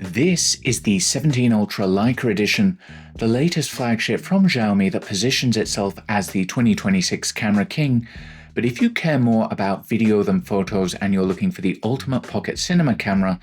This is the 17 Ultra Leica Edition, the latest flagship from Xiaomi that positions itself as the 2026 camera king. But if you care more about video than photos and you're looking for the ultimate pocket cinema camera,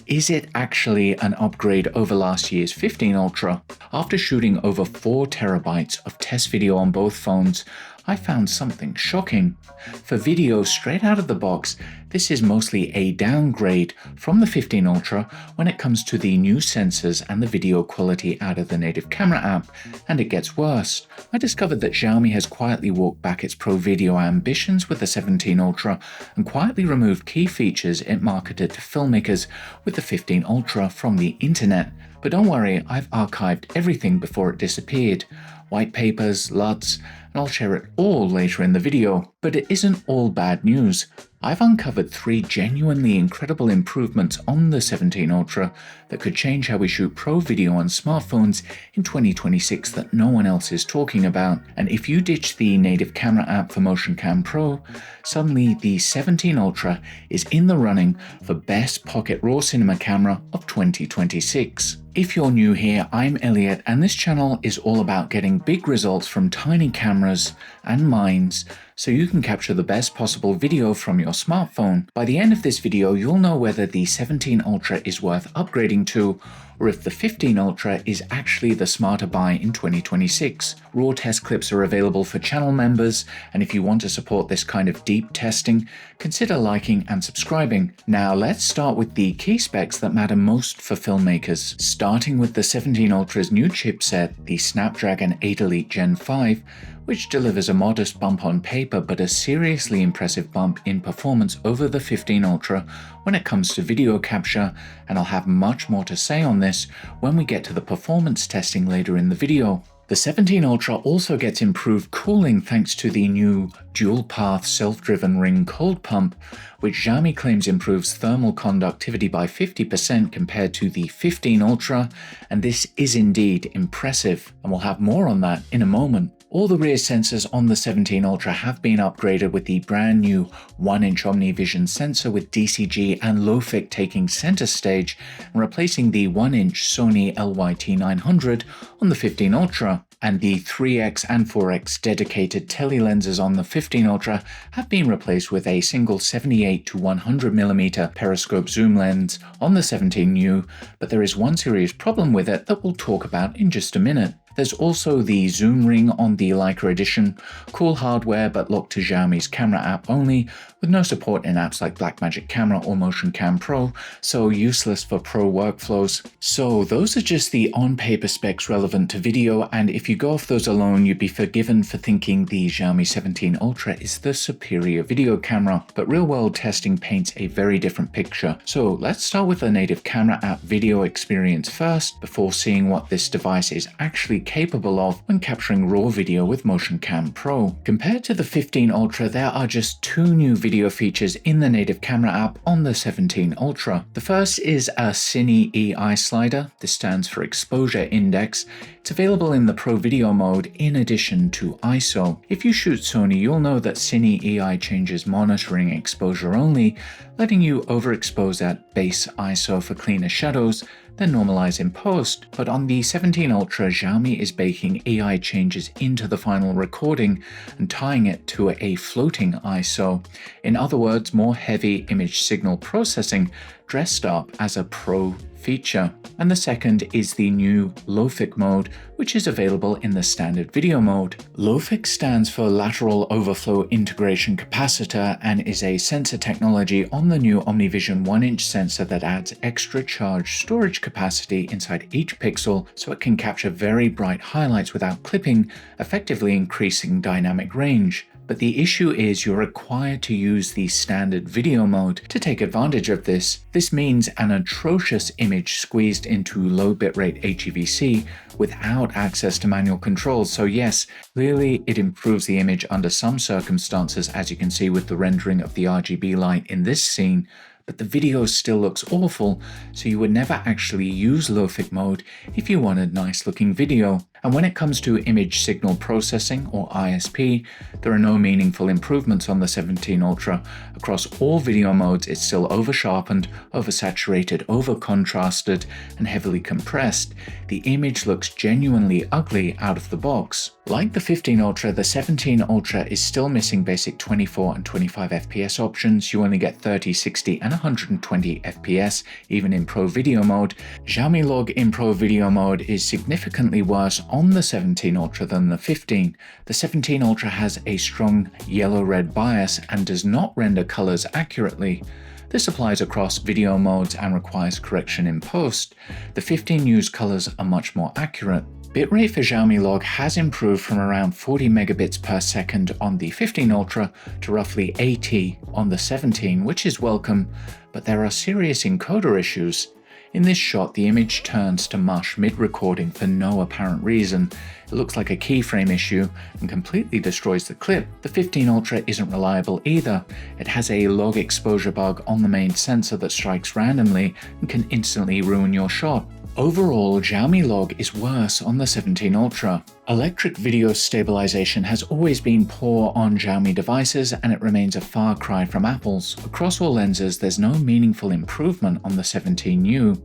is it actually an upgrade over last year's 15 Ultra? After shooting over 4 terabytes of test video on both phones, I found something shocking. For video straight out of the box, this is mostly a downgrade from the 15 Ultra when it comes to the new sensors and the video quality out of the native camera app, and it gets worse. I discovered that Xiaomi has quietly walked back its pro video ambitions with the 17 Ultra and quietly removed key features it marketed to filmmakers with the 15 Ultra from the internet. But don't worry, I've archived everything before it disappeared. White papers, LUTs, and I'll share it all later in the video. But it isn't all bad news. I've uncovered 3 genuinely incredible improvements on the 17 Ultra that could change how we shoot pro video on smartphones in 2026 that no one else is talking about. And if you ditch the native camera app for MotionCam Pro, suddenly the 17 Ultra is in the running for Best Pocket RAW Cinema Camera of 2026. If you're new here, I'm Elliot, and this channel is all about getting big results from tiny cameras and minds so you can capture the best possible video from your smartphone. By the end of this video, you'll know whether the 17 Ultra is worth upgrading to, or if the 15 Ultra is actually the smarter buy in 2026. Raw test clips are available for channel members, and if you want to support this kind of deep testing, consider liking and subscribing. Now let's start with the key specs that matter most for filmmakers. Starting with the 17 Ultra's new chipset, the Snapdragon 8 Elite Gen 5, which delivers a modest bump on paper but a seriously impressive bump in performance over the 15 Ultra when it comes to video capture, and I'll have much more to say on this when we get to the performance testing later in the video. The 17 Ultra also gets improved cooling thanks to the new dual-path self-driven ring cold pump, which Xiaomi claims improves thermal conductivity by 50% compared to the 15 Ultra, and this is indeed impressive, and we'll have more on that in a moment. All the rear sensors on the 17 Ultra have been upgraded with the brand new 1-inch OmniVision sensor with DCG and LOFIC taking center stage and replacing the 1-inch Sony LYT900 on the 15 Ultra. And the 3x and 4x dedicated tele lenses on the 15 Ultra have been replaced with a single 78 to 100mm periscope zoom lens on the 17U, but there is one serious problem with it that we'll talk about in just a minute. There's also the zoom ring on the Leica Edition, cool hardware but locked to Xiaomi's camera app only, with no support in apps like Blackmagic Camera or MotionCam Pro, so useless for pro workflows. So those are just the on-paper specs relevant to video, and if you go off those alone, you'd be forgiven for thinking the Xiaomi 17 Ultra is the superior video camera, but real-world testing paints a very different picture. So let's start with the native camera app video experience first, before seeing what this device is actually capable of when capturing raw video with MotionCam Pro. Compared to the 15 Ultra, there are just 2 new video features in the native camera app on the 17 Ultra. The first is a Cine EI slider. This stands for Exposure Index. It's available in the Pro Video mode in addition to ISO. If you shoot Sony, you'll know that Cine EI changes monitoring exposure only, letting you overexpose at base ISO for cleaner shadows, then normalize in post. But on the 17 Ultra, Xiaomi is baking AI changes into the final recording and tying it to a floating ISO. In other words, more heavy image signal processing dressed up as a pro feature. And the second is the new LOFIC mode, which is available in the standard video mode. LOFIC stands for Lateral Overflow Integration Capacitor and is a sensor technology on the new OmniVision 1-inch sensor that adds extra charge storage capacity inside each pixel so it can capture very bright highlights without clipping, effectively increasing dynamic range. But the issue is you're required to use the standard video mode to take advantage of this. This means an atrocious image squeezed into low bitrate HEVC without access to manual controls. So yes, clearly it improves the image under some circumstances, as you can see with the rendering of the RGB light in this scene, but the video still looks awful, so you would never actually use LOFIC mode if you wanted nice looking video. And when it comes to image signal processing, or ISP, there are no meaningful improvements on the 17 Ultra. Across all video modes, it's still over-sharpened, oversaturated, over-contrasted, and heavily compressed. The image looks genuinely ugly out of the box. Like the 15 Ultra, the 17 Ultra is still missing basic 24 and 25 FPS options. You only get 30, 60, and 120 FPS, even in Pro Video mode. Xiaomi Log in Pro Video mode is significantly worse on the 17 Ultra than the 15. The 17 Ultra has a strong yellow-red bias and does not render colors accurately. This applies across video modes and requires correction in post. The 15 U's colors are much more accurate. Bitrate for Xiaomi Log has improved from around 40 megabits per second on the 15 Ultra to roughly 80 on the 17, which is welcome, but there are serious encoder issues. In this shot, the image turns to mush mid-recording for no apparent reason. It looks like a keyframe issue and completely destroys the clip. The 15 Ultra isn't reliable either. It has a log exposure bug on the main sensor that strikes randomly and can instantly ruin your shot. Overall, Xiaomi Log is worse on the 17 Ultra. Electric video stabilization has always been poor on Xiaomi devices, and it remains a far cry from Apple's. Across all lenses, there's no meaningful improvement on the 17U.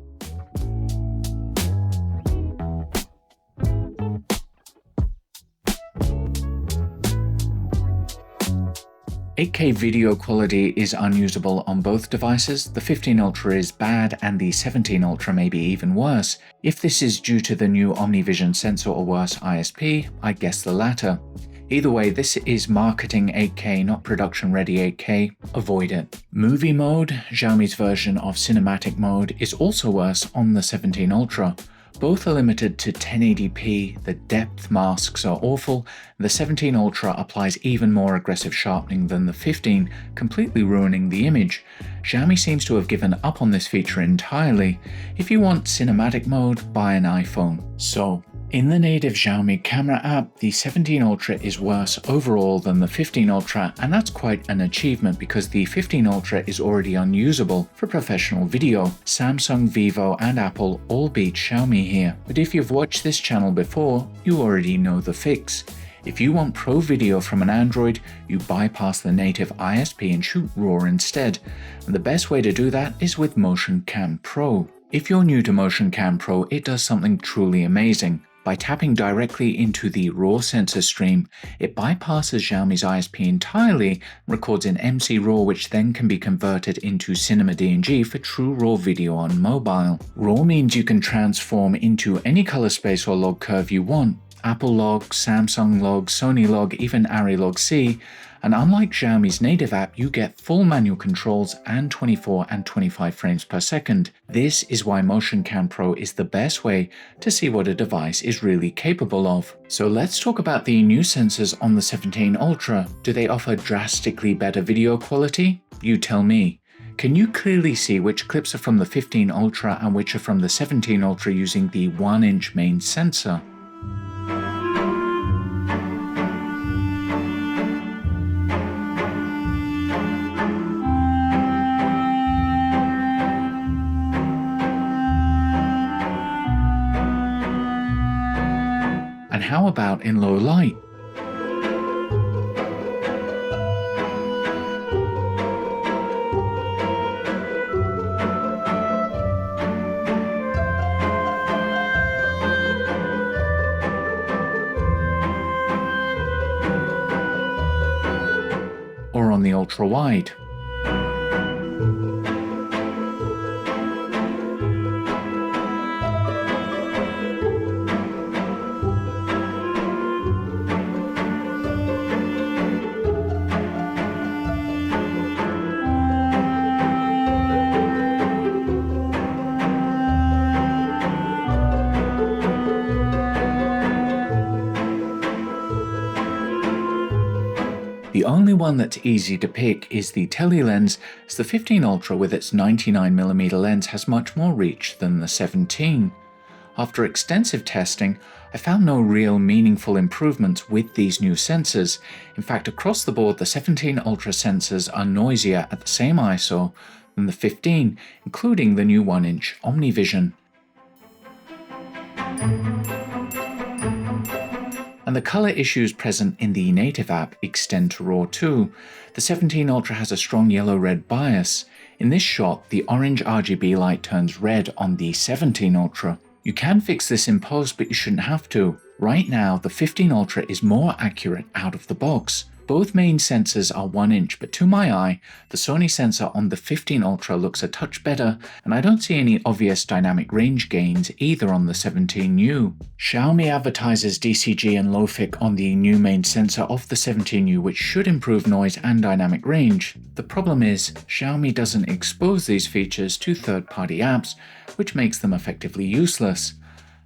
.8K video quality is unusable on both devices. The 15 Ultra is bad and the 17 Ultra may be even worse. If this is due to the new OmniVision sensor or worse ISP, I guess the latter. Either way, this is marketing 8K, not production-ready 8K. Avoid it. Movie mode, Xiaomi's version of cinematic mode, is also worse on the 17 Ultra. Both are limited to 1080p, the depth masks are awful, and the 17 Ultra applies even more aggressive sharpening than the 15, completely ruining the image. Xiaomi seems to have given up on this feature entirely. If you want cinematic mode, buy an iPhone. So, in the native Xiaomi camera app, the 17 Ultra is worse overall than the 15 Ultra, and that's quite an achievement because the 15 Ultra is already unusable for professional video. Samsung, Vivo, and Apple all beat Xiaomi here. But if you've watched this channel before, you already know the fix. If you want pro video from an Android, you bypass the native ISP and shoot RAW instead. And the best way to do that is with MotionCam Pro. If you're new to MotionCam Pro, it does something truly amazing. By tapping directly into the RAW sensor stream, it bypasses Xiaomi's ISP entirely and records in MC RAW, which then can be converted into Cinema DNG for true RAW video on mobile. RAW means you can transform into any color space or log curve you want. Apple Log, Samsung Log, Sony Log, even Arri Log C, and unlike Xiaomi's native app, you get full manual controls and 24 and 25 frames per second. This is why MotionCam Pro is the best way to see what a device is really capable of. So let's talk about the new sensors on the 17 Ultra. Do they offer drastically better video quality? You tell me. Can you clearly see which clips are from the 15 Ultra and which are from the 17 Ultra using the 1-inch main sensor? And how about in low light? Or on the ultra wide? The only one that's easy to pick is the tele lens, as the 15 Ultra with its 99mm lens has much more reach than the 17. After extensive testing, I found no real meaningful improvements with these new sensors. In fact, across the board, the 17 Ultra sensors are noisier at the same ISO than the 15, including the new 1-inch OmniVision. And the color issues present in the native app extend to RAW too. The 17 Ultra has a strong yellow-red bias. In this shot, the orange RGB light turns red on the 17 Ultra. You can fix this in post, but you shouldn't have to. Right now, the 15 Ultra is more accurate out of the box. Both main sensors are 1 inch, but to my eye, the Sony sensor on the 15 Ultra looks a touch better, and I don't see any obvious dynamic range gains either on the 17U. Xiaomi advertises DCG and LOFIC on the new main sensor of the 17U, which should improve noise and dynamic range. The problem is, Xiaomi doesn't expose these features to third-party apps, which makes them effectively useless.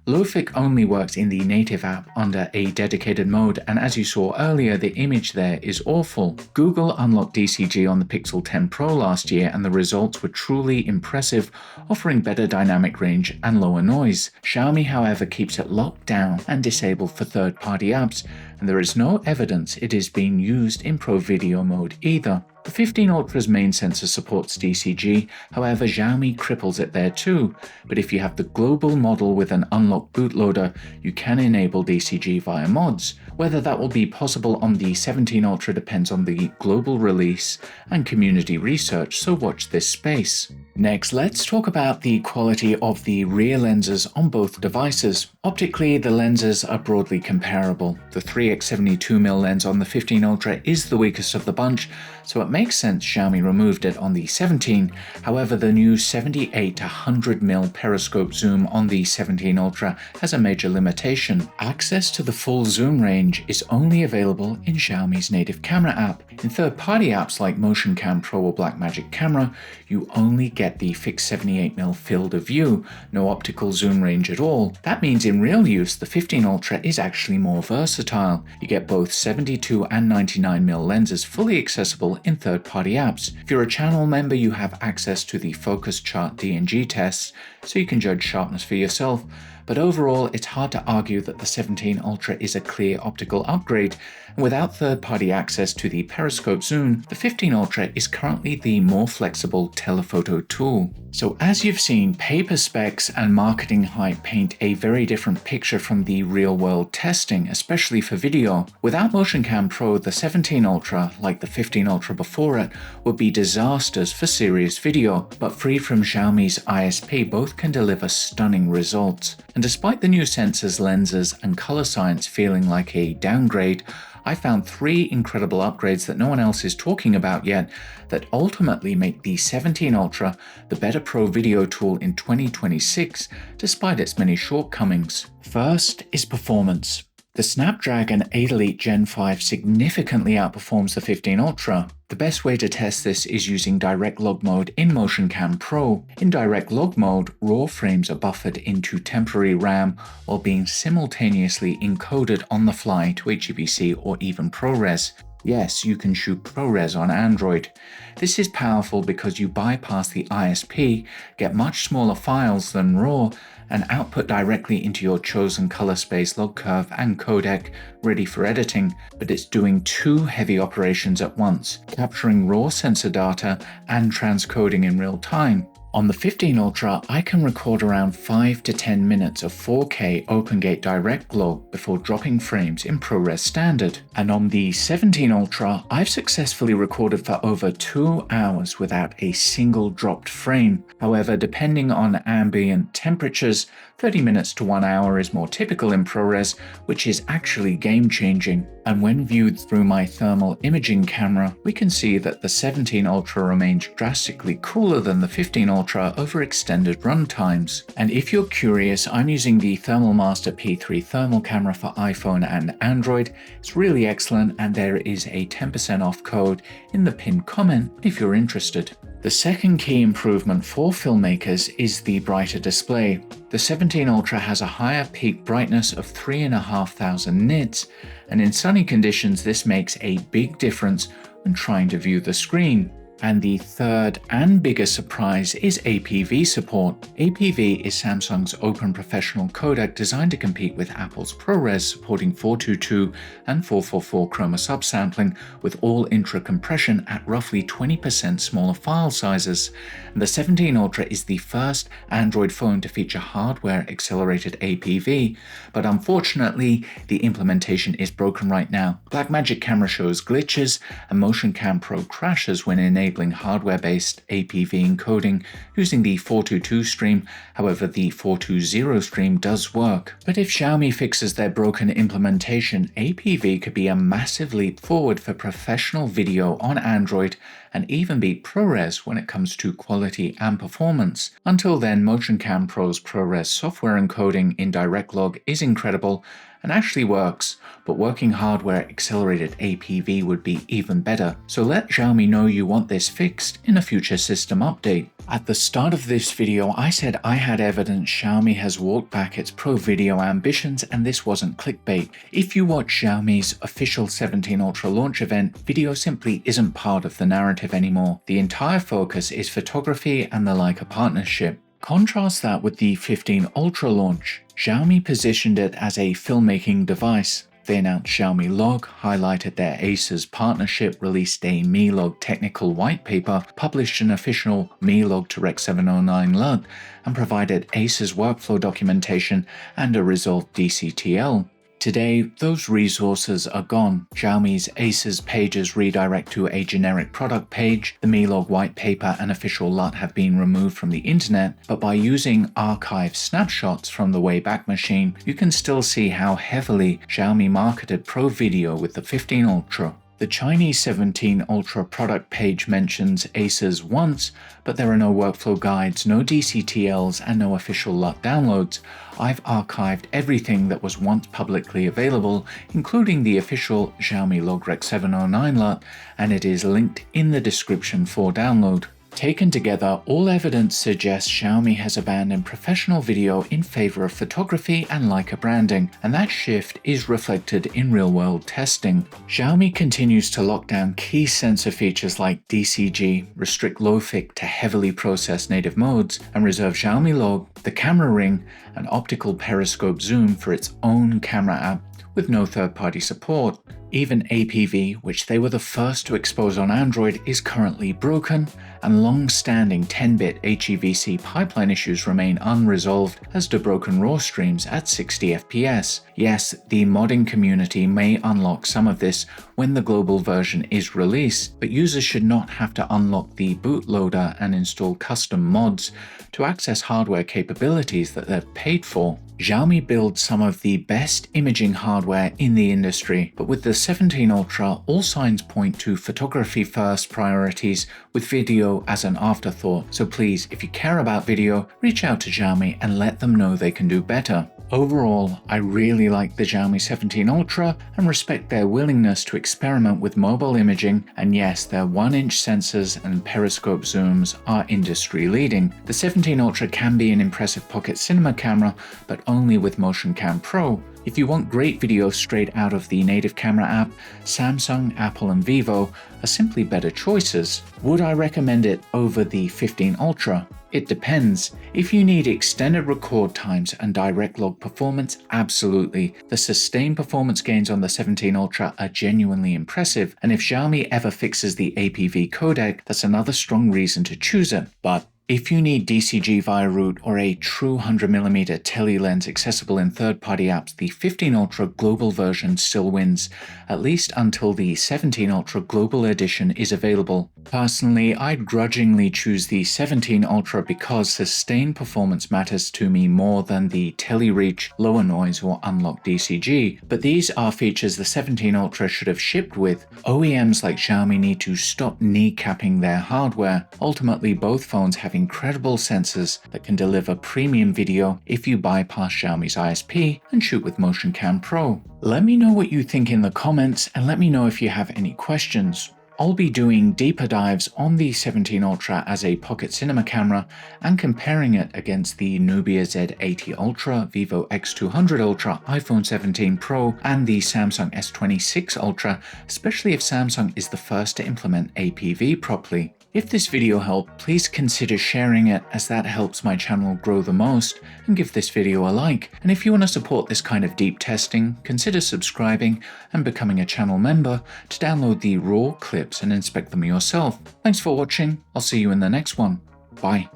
LOFIC only works in the native app under a dedicated mode, and as you saw earlier, the image there is awful. Google unlocked DCG on the Pixel 10 Pro last year, and the results were truly impressive, offering better dynamic range and lower noise. Xiaomi, however, keeps it locked down and disabled for third-party apps, and there is no evidence it is being used in Pro Video mode either. The 15 Ultra's main sensor supports DCG, however Xiaomi cripples it there too, but if you have the global model with an unlocked bootloader, you can enable DCG via mods. Whether that will be possible on the 17 Ultra depends on the global release and community research, so watch this space. Next, let's talk about the quality of the rear lenses on both devices. Optically, the lenses are broadly comparable. The 3x72mm lens on the 15 Ultra is the weakest of the bunch, so it makes sense Xiaomi removed it on the 17. However, the new 78 to 100mm periscope zoom on the 17 Ultra has a major limitation. Access to the full zoom range is only available in Xiaomi's native camera app. In third-party apps like MotionCam Pro or Blackmagic Camera, you only get the fixed 78mm field of view, no optical zoom range at all. That means in real use, the 15 Ultra is actually more versatile. You get both 72 and 99mm lenses fully accessible in third-party apps. If you're a channel member, you have access to the focus chart DNG tests, so you can judge sharpness for yourself. But overall, it's hard to argue that the 17 Ultra is a clear optical upgrade, and without third-party access to the periscope zoom, the 15 Ultra is currently the more flexible telephoto tool. So as you've seen, paper specs and marketing hype paint a very different picture from the real-world testing, especially for video. Without MotionCam Pro, the 17 Ultra, like the 15 Ultra before it, would be disasters for serious video, but free from Xiaomi's ISP, both can deliver stunning results. And despite the new sensors, lenses, and color science feeling like a downgrade, I found 3 incredible upgrades that no one else is talking about yet that ultimately make the 17 Ultra the better pro video tool in 2026, despite its many shortcomings. First is performance. The Snapdragon 8 Elite Gen 5 significantly outperforms the 15 Ultra. The best way to test this is using direct log mode in MotionCam Pro. In direct log mode, raw frames are buffered into temporary RAM while being simultaneously encoded on the fly to HEVC or even ProRes. Yes, you can shoot ProRes on Android. This is powerful because you bypass the ISP, get much smaller files than RAW, and output directly into your chosen color space, log curve, and codec ready for editing, but it's doing 2 heavy operations at once, capturing raw sensor data and transcoding in real time. On the 15 Ultra, I can record around 5 to 10 minutes of 4K OpenGate direct log before dropping frames in ProRes Standard. And on the 17 Ultra, I've successfully recorded for over 2 hours without a single dropped frame. However, depending on ambient temperatures, 30 minutes to 1 hour is more typical in ProRes, which is actually game-changing. And when viewed through my thermal imaging camera, we can see that the 17 Ultra remains drastically cooler than the 15 Ultra over extended run times. And if you're curious, I'm using the Thermal Master P3 thermal camera for iPhone and Android. It's really excellent, and there is a 10% off code in the pinned comment if you're interested. The second key improvement for Filmmakers is the brighter display. The 17 Ultra has a higher peak brightness of 3,500 nits, and in sunny conditions this makes a big difference when trying to view the screen. And the third and biggest surprise is APV support. APV is Samsung's open professional codec designed to compete with Apple's ProRes, supporting 422 and 444 chroma subsampling with all intra compression at roughly 20% smaller file sizes. And the 17 Ultra is the first Android phone to feature hardware accelerated APV, but unfortunately the implementation is broken right now. Blackmagic camera shows glitches and MotionCam Pro crashes when enabling hardware-based APV encoding using the 422 stream. However, the 420 stream does work. But if Xiaomi fixes their broken implementation, APV could be a massive leap forward for professional video on Android and even beat ProRes when it comes to quality and performance. Until then, MotionCam Pro's ProRes software encoding in DirectLog is incredible and actually works, but working hardware accelerated APV would be even better. So let Xiaomi know you want this fixed in a future system update. At the start of this video, I said I had evidence Xiaomi has walked back its pro video ambitions, and this wasn't clickbait. If you watch Xiaomi's official 17 Ultra launch event, video simply isn't part of the narrative anymore. The entire focus is photography and the Leica partnership. Contrast that with the 15 Ultra launch. Xiaomi positioned it as a filmmaking device. They announced Xiaomi Log, highlighted their Asus partnership, released a Mi Log technical white paper, published an official Mi Log to Rec 709 LUT, and provided Asus workflow documentation and a resolved DCTL. Today, those resources are gone. Xiaomi's Asus pages redirect to a generic product page. The Mi Log white paper and official LUT have been removed from the internet, but by using archived snapshots from the Wayback Machine, you can still see how heavily Xiaomi marketed Pro Video with the 15 Ultra. The Chinese 17 Ultra product page mentions Asus once, but there are no workflow guides, no DCTLs, and no official LUT downloads. I've archived everything that was once publicly available, including the official Xiaomi Log Rec 709 LUT, and it is linked in the description for download. Taken together, all evidence suggests Xiaomi has abandoned professional video in favor of photography and Leica branding, and that shift is reflected in real-world testing. Xiaomi continues to lock down key sensor features like DCG, restrict LOFIC to heavily processed native modes, and reserve Xiaomi Log, the camera ring, and optical periscope zoom for its own camera app with no third-party support. Even APV, which they were the first to expose on Android, is currently broken, and long-standing 10-bit HEVC pipeline issues remain unresolved, as do broken RAW streams at 60 FPS. Yes, the modding community may unlock some of this when the global version is released, but users should not have to unlock the bootloader and install custom mods to access hardware capabilities that they've paid for. Xiaomi builds some of the best imaging hardware in the industry, but with the 17 Ultra, all signs point to photography-first priorities with video as an afterthought. So please, if you care about video, reach out to Xiaomi and let them know they can do better. Overall, I really like the Xiaomi 17 Ultra and respect their willingness to experiment with mobile imaging, and yes, their 1-inch sensors and periscope zooms are industry leading. The 17 Ultra can be an impressive pocket cinema camera, but only with MotionCam Pro. If you want great video straight out of the native camera app, Samsung, Apple, and Vivo are simply better choices. Would I recommend it over the 15 Ultra? It depends. If you need extended record times and direct log performance, absolutely. The sustained performance gains on the 17 Ultra are genuinely impressive, and if Xiaomi ever fixes the APV codec, that's another strong reason to choose it. But if you need DCG via root or a true 100mm tele lens accessible in third-party apps, the 15 Ultra global version still wins, at least until the 17 Ultra global edition is available. Personally, I'd grudgingly choose the 17 Ultra because sustained performance matters to me more than the tele-reach, lower noise, or unlocked DCG, but these are features the 17 Ultra should have shipped with. OEMs like Xiaomi need to stop kneecapping their hardware. Ultimately, both phones have incredible sensors that can deliver premium video if you bypass Xiaomi's ISP and shoot with MotionCam Pro. Let me know what you think in the comments, and let me know if you have any questions. I'll be doing deeper dives on the 17 Ultra as a pocket cinema camera and comparing it against the Nubia Z80 Ultra, Vivo X200 Ultra, iPhone 17 Pro, and the Samsung S26 Ultra, especially if Samsung is the first to implement APV properly. If this video helped, please consider sharing it, as that helps my channel grow the most, and give this video a like. And if you want to support this kind of deep testing, consider subscribing and becoming a channel member to download the raw clips and inspect them yourself. Thanks for watching. I'll see you in the next one. Bye.